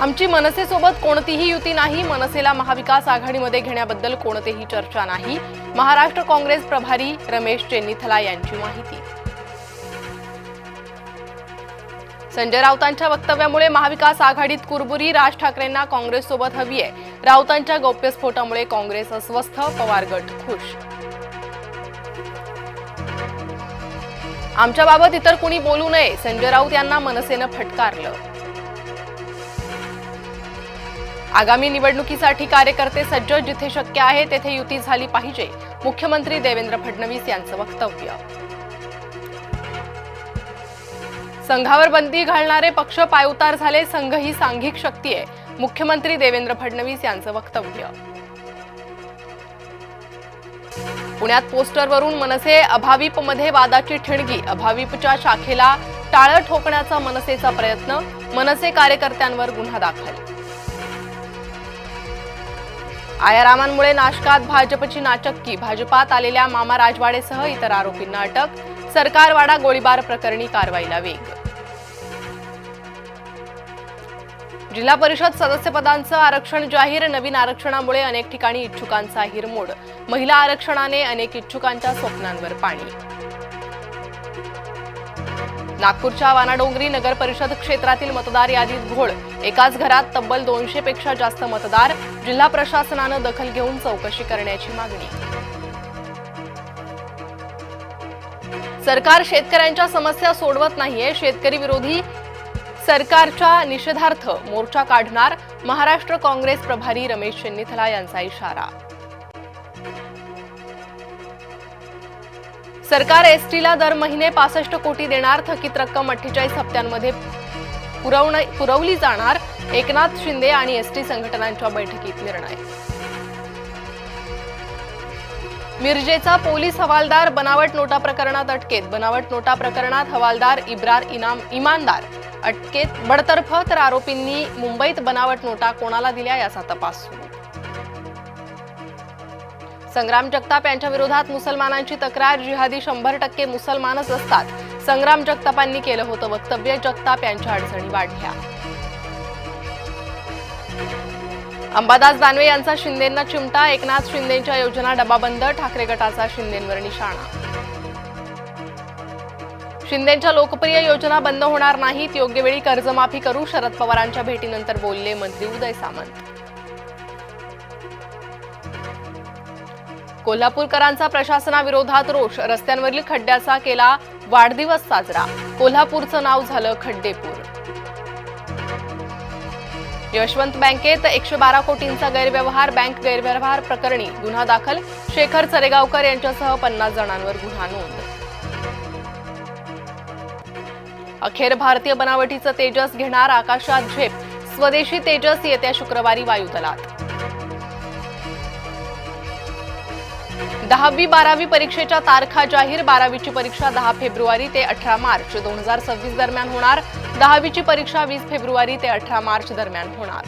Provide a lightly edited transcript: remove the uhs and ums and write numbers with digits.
आमची मनसेसोबत कोणतीही युती नाही, मनसेला महाविकास आघाडीमध्ये घेण्याबद्दल कोणतीही चर्चा नाही, महाराष्ट्र काँग्रेस प्रभारी रमेश चेन्नीथला यांची माहिती। संजय राऊतांच्या वक्तव्यामुळे महाविकास आघाडीत कुरबुरी, राज ठाकरेंना काँग्रेससोबत हवी आहे। राऊतांच्या गौप्यस्फोटामुळे काँग्रेस अस्वस्थ, पवार गट खुश। आमच्याबाबत इतर कुणी बोलू नये, संजय राऊत यांना मनसेनं फटकारलं। आगामी निवडणुकीसाठी कार्यकर्ते सज्ज, जिथे शक्य आहे तेथे युती झाली पाहिजे, मुख्यमंत्री देवेंद्र फडणवीस यांचं वक्तव्य। संघावर बंदी घालणारे पक्ष पायउतार झाले, संघ ही सांघिक शक्ती आहे, मुख्यमंत्री देवेंद्र फडणवीस यांचं वक्तव्य। पुण्यात पोस्टरवरून मनसे अभाविपमध्ये वादाची ठिणगी, अभाविपच्या शाखेला टाळं ठोकण्याचा मनसेचा प्रयत्न, मनसे कार्यकर्त्यांवर गुन्हा दाखल। आयारामांमुळे नाशकात भाजपची नाचक्की, भाजपात आलेल्या मामा राजवाडेसह इतर आरोपींना अटक, सरकारवाडा गोळीबार प्रकरणी कारवाईला वेग। जिल्हा परिषद सदस्यपदांचं आरक्षण जाहीर, नवीन आरक्षणामुळे अनेक ठिकाणी इच्छुकांचा हिरमोड, महिला आरक्षणाने अनेक इच्छुकांच्या स्वप्नांवर पाणी। नागपूरच्या वानाडोंगरी नगर परिषद क्षेत्रातील मतदार यादीत घोळ, एकाच घरात तब्बल 200 पेक्षा जास्त मतदार, जिल्हा प्रशासनानं दखल घेऊन चौकशी करण्याची मागणी। सरकार शेतकऱ्यांच्या समस्या सोडवत नाहीये, शेतकरी विरोधी सरकारच्या निषेधार्थ मोर्चा काढणार, महाराष्ट्र काँग्रेस प्रभारी रमेश चेन्नीथला यांचा इशारा। सरकार एसटीला दर महिने 65 कोटी देणार, थकीत रक्कम 48 हप्त्यांमध्ये पुरवली जाणार, एकनाथ शिंदे आणि एसटी संघटनांच्या बैठकीत निर्णय। मिरजेचा पोलीस हवालदार बनावट नोटा प्रकरणात अटकेत, बनावट नोटा प्रकरणात हवालदार इब्रार इमानदार अटकेत, बडतर्फ, तर आरोपींनी मुंबईत बनावट नोटा कोणाला दिल्या याचा तपास सुरू। संग्राम जगताप यांच्या विरोधात मुसलमानांची तक्रार, जिहादी 100% मुसलमानच असतात, संग्राम जगतापांनी केलं होतं वक्तव्य, जगताप यांच्या अडचणी वाढल्या। अंबादास दानवे यांचा शिंदेंना चिमटा, एकनाथ शिंदेंच्या योजना डबाबंद, ठाकरे गटाचा शिंदेंवर निशाणा। शिंदेंच्या लोकप्रिय योजना बंद होणार नाहीत, योग्य वेळी कर्जमाफी करू, शरद पवारांच्या भेटीनंतर बोलले मंत्री उदय सामंत। कोल्हापूरकरांचा प्रशासनाविरोधात रोष, रस्त्यांवरील खड्ड्याचा केला वाढदिवस साजरा, कोल्हापूरचं नाव झालं खड्डेपूर। यशवंत बँकेत 112 कोटींचा गैरव्यवहार, बँक गैरव्यवहार प्रकरणी गुन्हा दाखल, शेखर चरेगावकर यांच्यासह 50 जणांवर गुन्हा नोंद। अखेर भारतीय बनावटीचं तेजस घेणार आकाशात झेप, स्वदेशी तेजस येत्या शुक्रवारी वायुदलात। 10वी-12वी परीक्षेच्या तारखा जाहीर, 12वीची परीक्षा 10 फेब्रुवारी ते 18 मार्च 2026 दरम्यान होणार, 10वीची परीक्षा 20 फेब्रुवारी ते 18 मार्च दरम्यान होणार।